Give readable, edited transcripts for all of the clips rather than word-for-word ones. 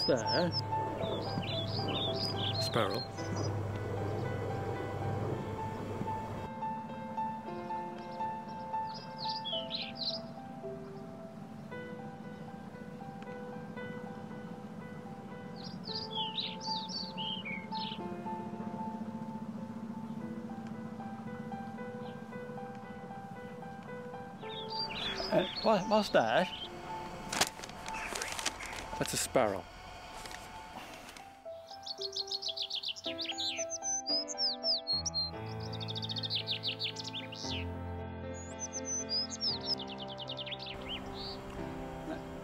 there? Sparrow. What's that? That's a sparrow.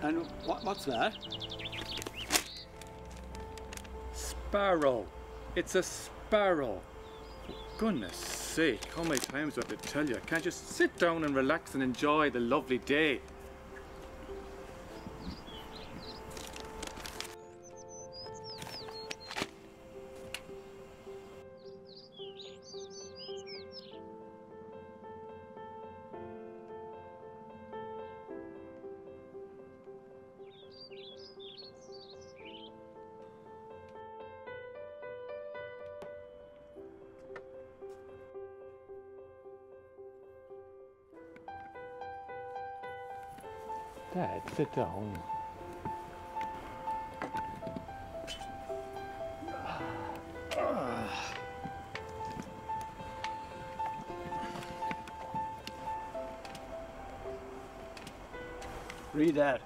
And what's that? Sparrow. It's a sparrow. For goodness sake, how many times do I have to tell you? Can't you just sit down and relax and enjoy the lovely day? Dad, sit down. Read that.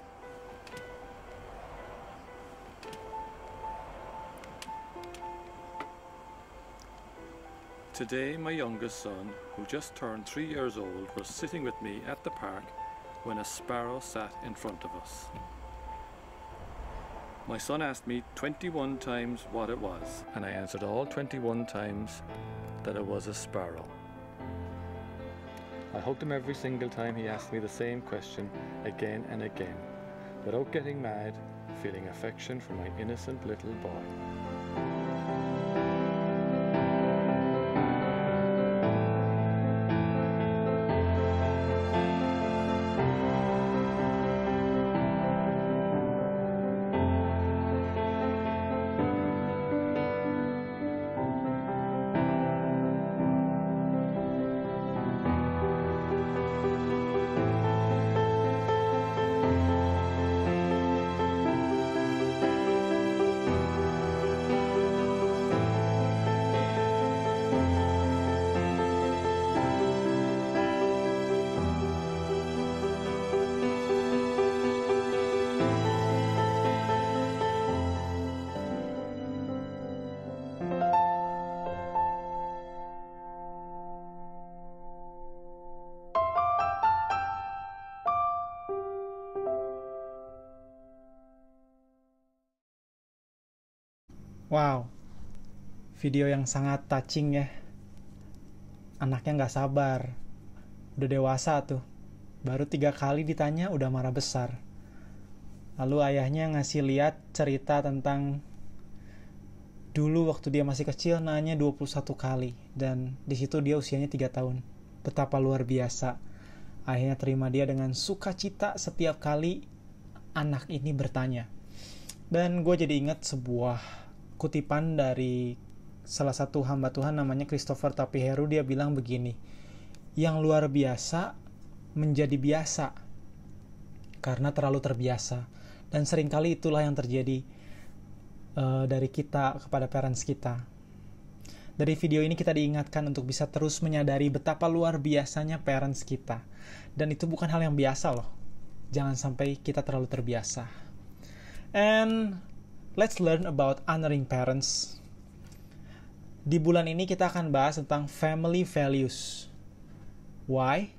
Today, my youngest son, who just turned 3 years old, was sitting with me at the park when a sparrow sat in front of us. My son asked me 21 times what it was, and I answered all 21 times that it was a sparrow. I hugged him every single time he asked me the same question again and again, without getting mad, feeling affection for my innocent little boy. Wow, video yang sangat touching ya. Anaknya nggak sabar, udah dewasa tuh, baru 3 kali ditanya udah marah besar. Lalu ayahnya ngasih lihat cerita tentang dulu waktu dia masih kecil nanya 21 kali, dan di situ dia usianya 3 tahun. Betapa luar biasa. Ayahnya terima dia dengan sukacita setiap kali anak ini bertanya. Dan gue jadi ingat sebuah kutipan dari salah satu hamba Tuhan namanya Christopher Tapiheru. Dia bilang begini, yang luar biasa menjadi biasa karena terlalu terbiasa. Dan seringkali itulah yang terjadi dari kita kepada parents kita. Dari video ini kita diingatkan untuk bisa terus menyadari betapa luar biasanya parents kita. Dan itu bukan hal yang biasa loh. Jangan sampai kita terlalu terbiasa. And let's learn about honoring parents. Di bulan ini kita akan bahas tentang family values. Why?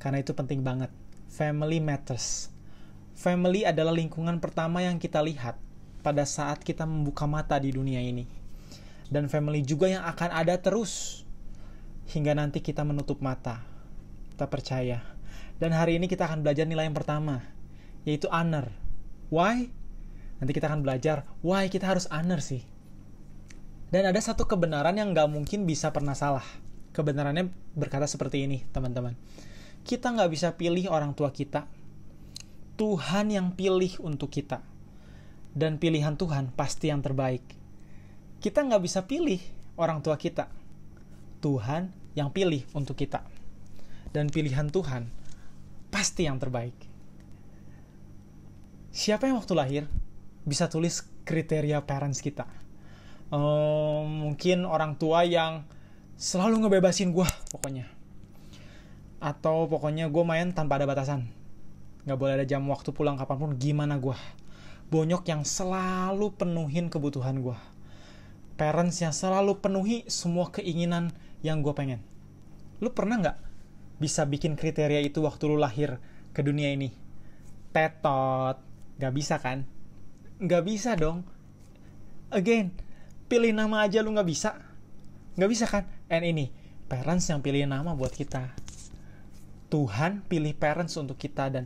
Karena itu penting banget. Family matters. Family adalah lingkungan pertama yang kita lihat pada saat kita membuka mata di dunia ini. Dan family juga yang akan ada terus hingga nanti kita menutup mata. Kita percaya. Dan hari ini kita akan belajar nilai yang pertama, yaitu honor. Why? Nanti kita akan belajar why kita harus honor sih. Dan ada satu kebenaran yang gak mungkin bisa pernah salah. Kebenarannya berkata seperti ini, teman-teman. Kita gak bisa pilih orang tua kita. Tuhan yang pilih untuk kita. Dan pilihan Tuhan pasti yang terbaik. Kita nggak bisa pilih orang tua kita. Tuhan yang pilih untuk kita. Dan pilihan Tuhan pasti yang terbaik. Siapa yang waktu lahir bisa tulis kriteria parents kita? Mungkin orang tua yang selalu ngebebasin gue pokoknya. Atau pokoknya gue main tanpa ada batasan. Gak boleh ada jam waktu pulang kapanpun, gimana gue. Bonyok yang selalu penuhin kebutuhan gue. Parents yang selalu penuhi semua keinginan yang gue pengen. Lu pernah gak bisa bikin kriteria itu waktu lu lahir ke dunia ini? Tetot. Gak bisa kan? Gak bisa dong. Again, pilih nama aja lu gak bisa. Gak bisa kan? And ini, parents yang pilih nama buat kita. Tuhan pilih parents untuk kita, dan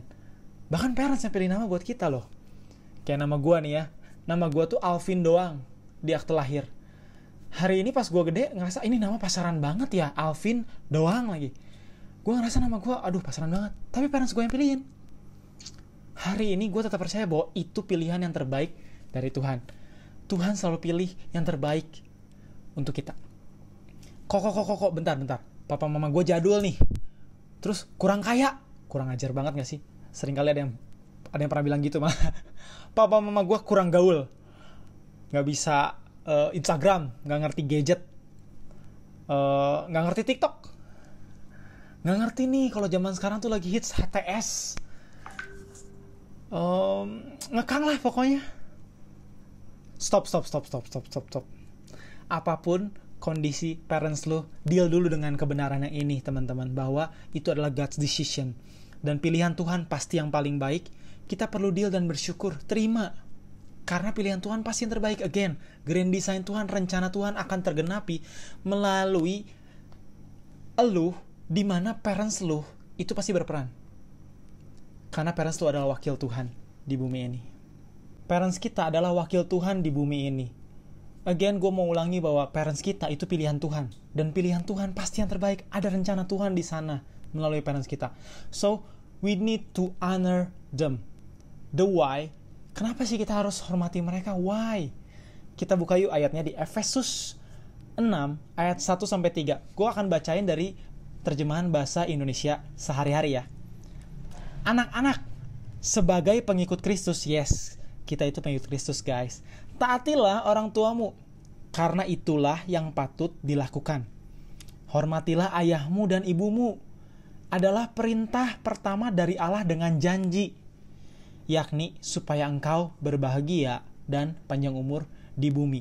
bahkan parents yang pilih nama buat kita loh. Kayak nama gue nih ya. Nama gue tuh Alvin doang di akte lahir. Hari ini pas gue gede ngerasa ini nama pasaran banget ya. Alvin doang lagi. Gue ngerasa nama gue aduh pasaran banget. Tapi parents gue yang pilihin. Hari ini gue tetap percaya bahwa itu pilihan yang terbaik dari Tuhan. Tuhan selalu pilih yang terbaik untuk kita. Kok, bentar. Papa mama gue jadul nih. Terus kurang kaya. Kurang ajar banget gak sih? Seringkali ada yang pernah bilang gitu mah. Papa mama gue kurang gaul. Gak bisa Instagram. Gak ngerti gadget. Gak ngerti TikTok. Gak ngerti nih kalau zaman sekarang tuh lagi hits HTS. Ngekang lah pokoknya. Stop. Apapun kondisi parents lo, deal dulu dengan kebenaran yang ini teman-teman, bahwa itu adalah God's decision dan pilihan Tuhan pasti yang paling baik. Kita perlu deal dan bersyukur, terima, karena pilihan Tuhan pasti yang terbaik. Again, grand design Tuhan, rencana Tuhan akan tergenapi melalui elu, di mana parents lo itu pasti berperan, karena parents lo adalah wakil Tuhan di bumi ini. Parents kita adalah wakil Tuhan di bumi ini. Again, gue mau ulangi bahwa parents kita itu pilihan Tuhan. Dan pilihan Tuhan pasti yang terbaik. Ada rencana Tuhan di sana melalui parents kita. So, we need to honor them. The why? Kenapa sih kita harus hormati mereka? Why? Kita buka yuk ayatnya di Efesus 6 ayat 1-3. Gue akan bacain dari terjemahan bahasa Indonesia sehari-hari ya. Anak-anak, sebagai pengikut Kristus, yes, kita itu pengikut Kristus guys. Taatilah orang tuamu, karena itulah yang patut dilakukan. Hormatilah ayahmu dan ibumu, adalah perintah pertama dari Allah dengan janji, yakni supaya engkau berbahagia dan panjang umur di bumi.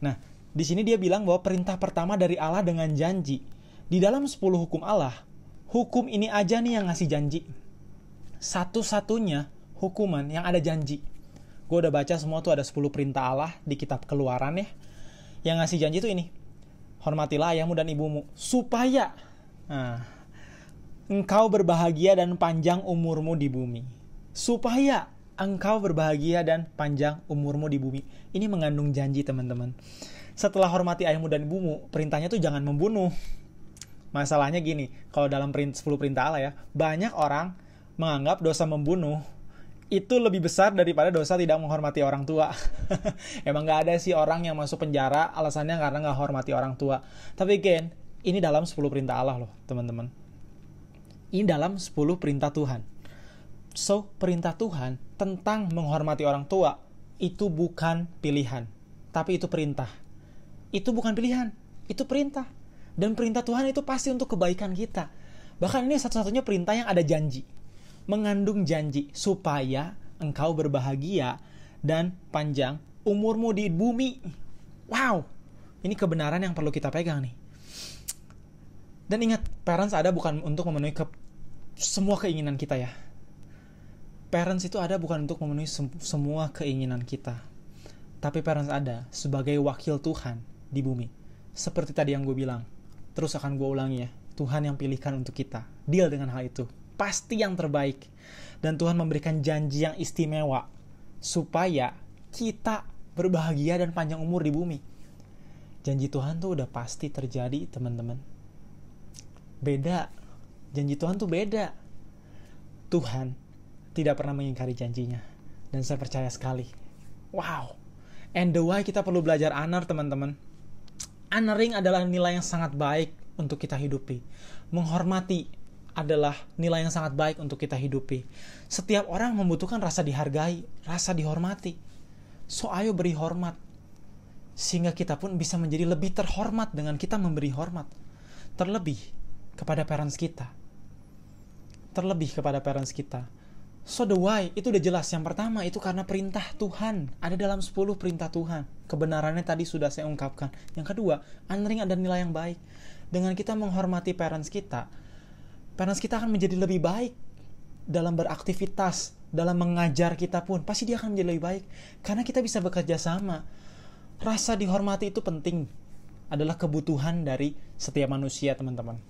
Nah, di sini dia bilang bahwa perintah pertama dari Allah dengan janji. Di dalam 10 hukum Allah, hukum ini aja nih yang ngasih janji. Satu-satunya hukuman yang ada janji. Gue udah baca semua tuh, ada 10 perintah Allah di kitab Keluaran ya. Yang ngasih janji tuh ini. Hormatilah ayahmu dan ibumu. Supaya engkau berbahagia dan panjang umurmu di bumi. Supaya engkau berbahagia dan panjang umurmu di bumi. Ini mengandung janji teman-teman. Setelah hormati ayahmu dan ibumu, perintahnya tuh jangan membunuh. Masalahnya gini, kalau dalam 10 perintah Allah ya, banyak orang menganggap dosa membunuh itu lebih besar daripada dosa tidak menghormati orang tua. Emang gak ada sih orang yang masuk penjara alasannya karena gak hormati orang tua. Tapi again, ini dalam 10 perintah Allah loh teman-teman. Ini dalam 10 perintah Tuhan. So, perintah Tuhan tentang menghormati orang tua itu bukan pilihan, tapi itu perintah. Itu bukan pilihan, itu perintah. Dan perintah Tuhan itu pasti untuk kebaikan kita. Bahkan ini satu-satunya perintah yang ada janji. Mengandung janji supaya engkau berbahagia dan panjang umurmu di bumi. Wow, ini kebenaran yang perlu kita pegang nih. Dan ingat, parents ada bukan untuk memenuhi semua keinginan kita ya. Parents itu ada bukan untuk memenuhi semua keinginan kita, tapi parents ada sebagai wakil Tuhan di bumi. Seperti tadi yang gue bilang, terus akan gue ulangi ya. Tuhan yang pilihkan untuk kita. Deal dengan hal itu. Pasti yang terbaik. Dan Tuhan memberikan janji yang istimewa supaya kita berbahagia dan panjang umur di bumi. Janji Tuhan tuh udah pasti terjadi teman-teman. Beda. Janji Tuhan tuh beda. Tuhan tidak pernah mengingkari janjinya. Dan saya percaya sekali Wow. And the why kita perlu belajar honor, teman-teman. Honoring adalah nilai yang sangat baik untuk kita hidupi. Menghormati adalah nilai yang sangat baik untuk kita hidupi. Setiap orang membutuhkan rasa dihargai, rasa dihormati. So ayo beri hormat. Sehingga kita pun bisa menjadi lebih terhormat dengan kita memberi hormat. Terlebih kepada parents kita. So the why itu udah jelas. Yang pertama itu karena perintah Tuhan. Ada dalam 10 perintah Tuhan. Kebenarannya tadi sudah saya ungkapkan. Yang kedua, honoring ada nilai yang baik. Dengan kita menghormati parents kita akan menjadi lebih baik dalam beraktivitas, dalam mengajar kita pun. Pasti dia akan menjadi lebih baik. Karena kita bisa bekerja sama. Rasa dihormati itu penting. Adalah kebutuhan dari setiap manusia, teman-teman.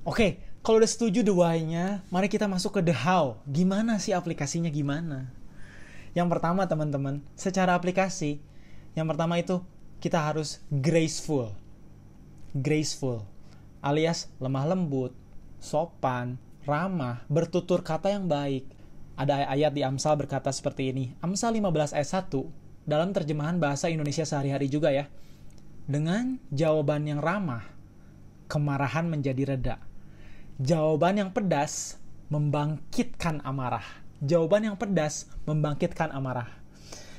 Oke, kalau udah setuju the why-nya, mari kita masuk ke the how. Gimana sih aplikasinya, gimana? Yang pertama, teman-teman, secara aplikasi, yang pertama itu kita harus graceful. Graceful, alias lemah lembut, sopan, ramah, bertutur kata yang baik. Ada ayat di Amsal berkata seperti ini. Amsal 15 ayat 1, dalam terjemahan bahasa Indonesia sehari-hari juga ya. Dengan jawaban yang ramah, kemarahan menjadi reda. Jawaban yang pedas membangkitkan amarah. Jawaban yang pedas membangkitkan amarah.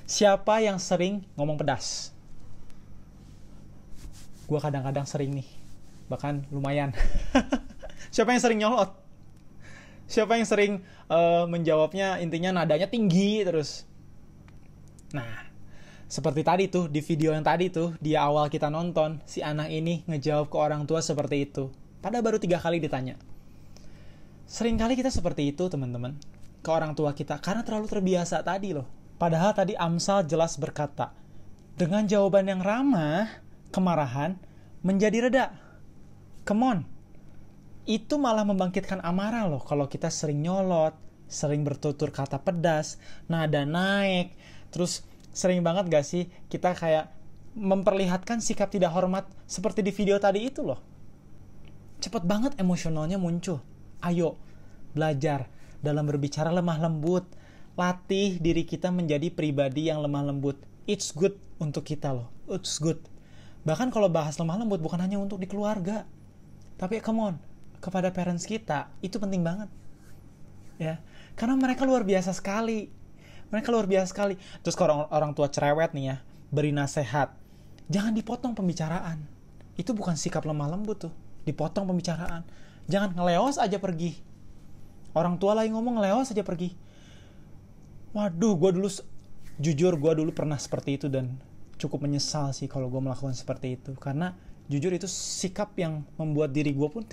Siapa yang sering ngomong pedas? Gue kadang-kadang sering nih. Bahkan lumayan. Siapa yang sering nyolot? Siapa yang sering menjawabnya intinya nadanya tinggi terus? Nah, seperti tadi tuh, di video yang tadi tuh, di awal kita nonton, si anak ini ngejawab ke orang tua seperti itu. Padahal baru 3 kali ditanya. Seringkali kita seperti itu, teman-teman. Ke orang tua kita, karena terlalu terbiasa tadi loh. Padahal tadi Amsal jelas berkata, dengan jawaban yang ramah, kemarahan menjadi reda. Come on. Itu malah membangkitkan amarah loh. Kalau kita sering nyolot, sering bertutur kata pedas, nada naik, terus sering banget gak sih kita kayak memperlihatkan sikap tidak hormat seperti di video tadi itu loh. Cepet banget emosionalnya muncul. Ayo, belajar dalam berbicara lemah lembut. Latih diri kita menjadi pribadi yang lemah lembut. It's good untuk kita loh. It's good. Bahkan kalau bahas lemah lembut bukan hanya untuk di keluarga. Tapi come on, kepada parents kita, itu penting banget. Ya, karena mereka luar biasa sekali. Terus kalau orang tua cerewet nih ya, beri nasihat. Jangan dipotong pembicaraan. Itu bukan sikap lemah lembut tuh. Dipotong pembicaraan. Jangan ngeleos aja pergi. Orang tua lagi ngomong ngeleos aja pergi. Waduh, gue dulu pernah seperti itu dan cukup menyesal sih kalau gue melakukan seperti itu. Karena jujur itu sikap yang membuat diri gue pun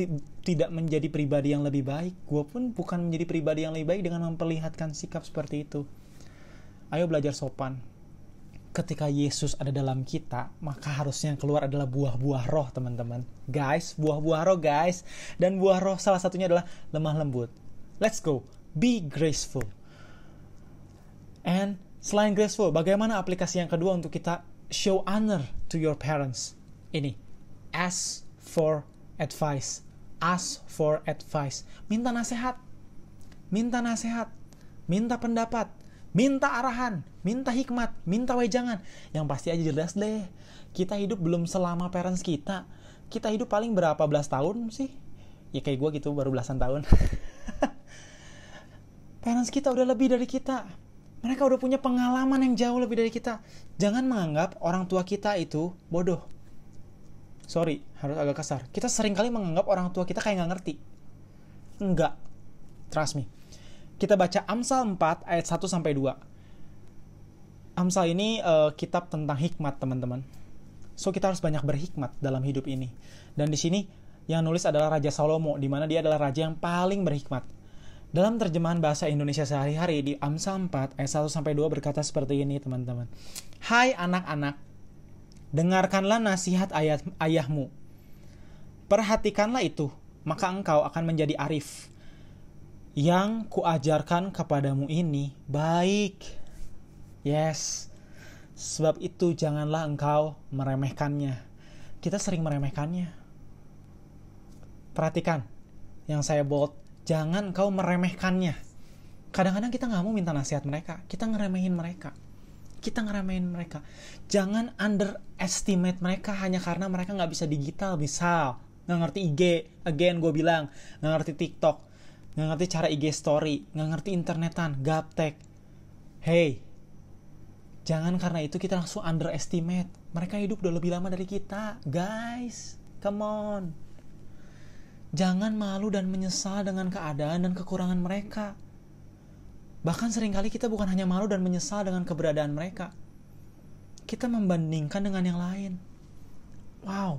tidak menjadi pribadi yang lebih baik. Gue pun bukan menjadi pribadi yang lebih baik dengan memperlihatkan sikap seperti itu. Ayo belajar sopan. Ketika Yesus ada dalam kita, maka harusnya yang keluar adalah buah-buah roh, teman-teman. Guys, buah-buah roh, guys. Dan buah roh salah satunya adalah lemah lembut. Let's go. Be graceful. And selain graceful, bagaimana aplikasi yang kedua untuk kita show honor to your parents? Ini. Ask for advice. Ask for advice. Minta nasihat. Minta pendapat. Minta arahan, minta hikmat, minta wejangan. Yang pasti aja jelas deh, kita hidup belum selama parents kita. Kita hidup paling berapa belas tahun sih? Ya kayak gue gitu, baru belasan tahun. Parents kita udah lebih dari kita. Mereka udah punya pengalaman yang jauh lebih dari kita. Jangan menganggap orang tua kita itu bodoh. Sorry, harus agak kasar. Kita sering kali menganggap orang tua kita kayak gak ngerti. Enggak. Trust me. Kita baca Amsal 4 ayat 1-2. Amsal ini kitab tentang hikmat, teman-teman. So kita harus banyak berhikmat dalam hidup ini. Dan di sini yang nulis adalah Raja Salomo, di mana dia adalah raja yang paling berhikmat. Dalam terjemahan bahasa Indonesia sehari-hari di Amsal 4 ayat 1-2 berkata seperti ini, teman-teman. Hai anak-anak, dengarkanlah nasihat ayahmu. Perhatikanlah itu, maka engkau akan menjadi arif. Yang kuajarkan kepadamu ini baik. Yes. Sebab itu janganlah engkau meremehkannya. Kita sering meremehkannya. Perhatikan yang saya bold. Jangan engkau meremehkannya. Kadang-kadang kita gak mau minta nasihat mereka. Kita ngeremehin mereka. Kita ngeremehin mereka. Jangan underestimate mereka hanya karena mereka nggak bisa digital. Misal, nggak ngerti IG, again gue bilang, nggak ngerti TikTok, nggak ngerti cara IG story, nggak ngerti internetan, gaptek. Hey, jangan karena itu kita langsung underestimate. Mereka hidup udah lebih lama dari kita, guys. Come on. Jangan malu dan menyesal dengan keadaan dan kekurangan mereka. Bahkan seringkali kita bukan hanya malu dan menyesal dengan keberadaan mereka. Kita membandingkan dengan yang lain. Wow.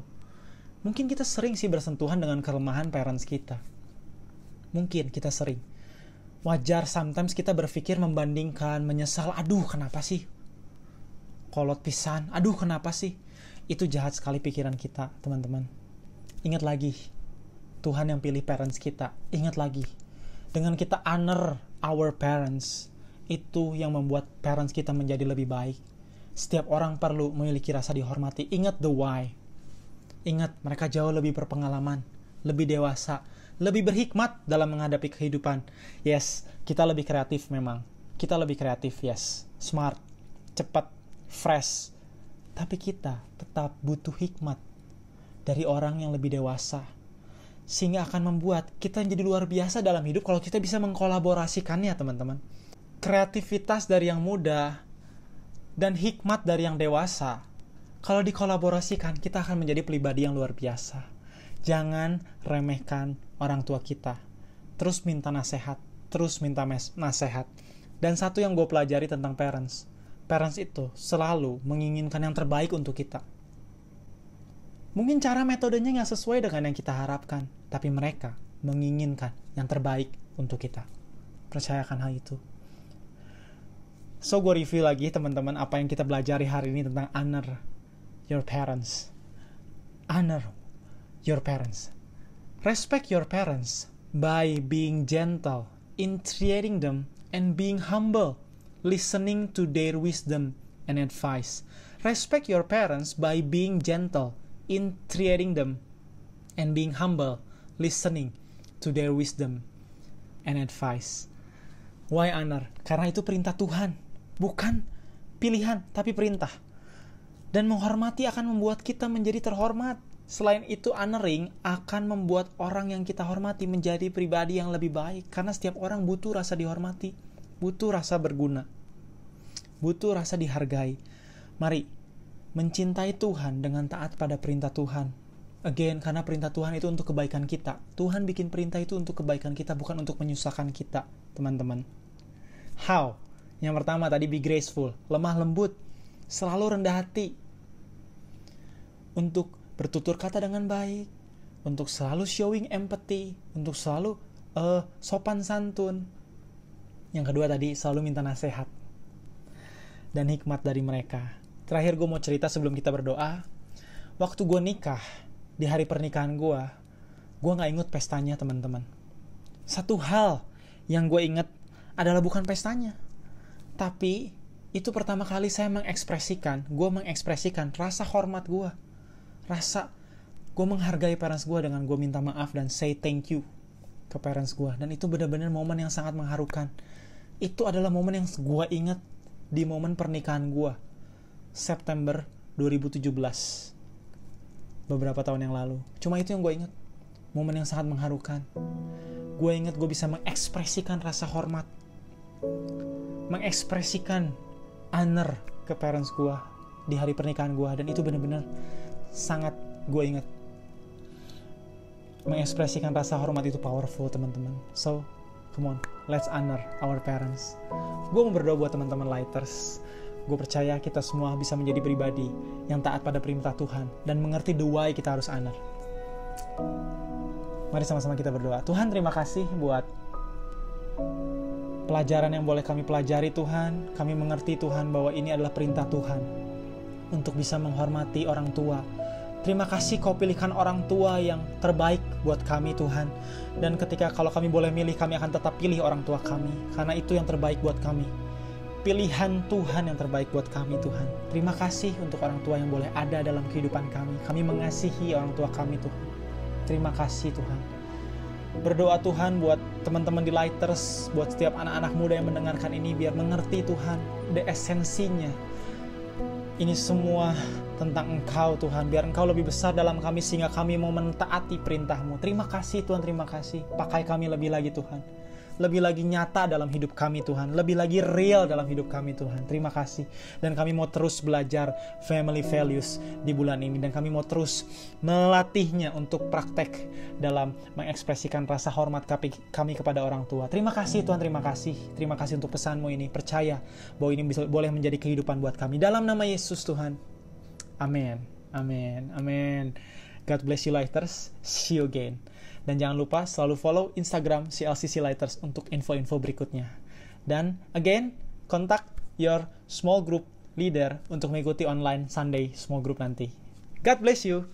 Mungkin kita sering sih bersentuhan dengan kelemahan parents kita. Mungkin kita sering. Wajar sometimes kita berpikir membandingkan, menyesal. Aduh, kenapa sih? Kolot pisan. Aduh, kenapa sih? Itu jahat sekali pikiran kita, teman-teman. Ingat lagi, Tuhan yang pilih parents kita. Ingat lagi, dengan kita honor our parents, itu yang membuat parents kita menjadi lebih baik. Setiap orang perlu memiliki rasa dihormati. Ingat the why. Ingat, mereka jauh lebih berpengalaman, lebih dewasa, lebih berhikmat dalam menghadapi kehidupan. Yes, kita lebih kreatif memang. Kita lebih kreatif, yes. Smart, cepat, fresh. Tapi kita tetap butuh hikmat dari orang yang lebih dewasa. Sehingga akan membuat kita menjadi luar biasa dalam hidup kalau kita bisa mengkolaborasikannya, teman-teman. Kreativitas dari yang muda dan hikmat dari yang dewasa, kalau dikolaborasikan, kita akan menjadi pribadi yang luar biasa. Jangan remehkan orang tua kita. Terus minta nasihat. Dan satu yang gue pelajari tentang parents itu selalu menginginkan yang terbaik untuk kita. Mungkin cara metodenya nggak sesuai dengan yang kita harapkan, tapi mereka menginginkan yang terbaik untuk kita. Percayakan hal itu. So, gue review lagi teman-teman apa yang kita pelajari hari ini tentang honor your parents. Honor your parents. Respect your parents by being gentle in treating them and being humble, listening to their wisdom and advice. Respect your parents by being gentle in treating them and being humble, listening to their wisdom and advice. Why honor? Karena itu perintah Tuhan, bukan pilihan, tapi perintah. Dan menghormati akan membuat kita menjadi terhormat. Selain itu, honoring akan membuat orang yang kita hormati menjadi pribadi yang lebih baik. Karena setiap orang butuh rasa dihormati, butuh rasa berguna, butuh rasa dihargai. Mari mencintai Tuhan dengan taat pada perintah Tuhan. Again, karena perintah Tuhan itu untuk kebaikan kita. Tuhan bikin perintah itu untuk kebaikan kita, bukan untuk menyusahkan kita, teman-teman. How? Yang pertama tadi, be graceful, lemah lembut, selalu rendah hati. Untuk bertutur kata dengan baik, untuk selalu showing empathy, untuk selalu sopan santun. Yang kedua tadi, selalu minta nasihat dan hikmat dari mereka. Terakhir gue mau cerita sebelum kita berdoa. Waktu gue nikah, di hari pernikahan gue gak inget pestanya, teman-teman. Satu hal yang gue inget adalah bukan pestanya, tapi itu pertama kali saya mengekspresikan rasa hormat gue. Rasa gue menghargai parents gue dengan gue minta maaf dan say thank you ke parents gue. Dan itu benar-benar momen yang sangat mengharukan. Itu adalah momen yang gue inget di momen pernikahan gue, September 2017, beberapa tahun yang lalu. Cuma itu yang gue ingat, momen yang sangat mengharukan. Gue ingat gue bisa mengekspresikan rasa hormat, mengekspresikan honor ke parents gue di hari pernikahan gue. Dan itu benar-benar sangat gue ingat. Mengekspresikan rasa hormat itu powerful, teman-teman. So, come on, let's honor our parents. Gue mau berdoa buat teman-teman Lighters. Gue percaya kita semua bisa menjadi pribadi yang taat pada perintah Tuhan dan mengerti the why kita harus honor. Mari sama-sama kita berdoa. Tuhan, terima kasih buat pelajaran yang boleh kami pelajari, Tuhan. Kami mengerti, Tuhan, bahwa ini adalah perintah Tuhan untuk bisa menghormati orang tua. Terima kasih Kau pilihkan orang tua yang terbaik buat kami, Tuhan. Dan kalau kami boleh milih, kami akan tetap pilih orang tua kami, karena itu yang terbaik buat kami. Pilihan Tuhan yang terbaik buat kami, Tuhan. Terima kasih untuk orang tua yang boleh ada dalam kehidupan kami. Kami mengasihi orang tua kami, Tuhan. Terima kasih, Tuhan. Berdoa, Tuhan, buat teman-teman di Lighters, buat setiap anak-anak muda yang mendengarkan ini, biar mengerti, Tuhan, the esensinya ini semua tentang Engkau Tuhan. Biar Engkau lebih besar dalam kami sehingga kami mau mentaati perintah-Mu. Terima kasih Tuhan, terima kasih. Pakai kami lebih lagi Tuhan. Lebih lagi nyata dalam hidup kami Tuhan. Lebih lagi real dalam hidup kami Tuhan. Terima kasih. Dan kami mau terus belajar family values di bulan ini. Dan kami mau terus melatihnya untuk praktek dalam mengekspresikan rasa hormat kami kepada orang tua. Terima kasih Tuhan, terima kasih. Terima kasih untuk pesan-Mu ini. Percaya bahwa ini boleh menjadi kehidupan buat kami. Dalam nama Yesus Tuhan. Amin. Amin. Amin. God bless you lighters. See you again. Dan jangan lupa selalu follow Instagram CLCC Lighters untuk info-info berikutnya. Dan again, kontak your small group leader untuk mengikuti online Sunday small group nanti. God bless you.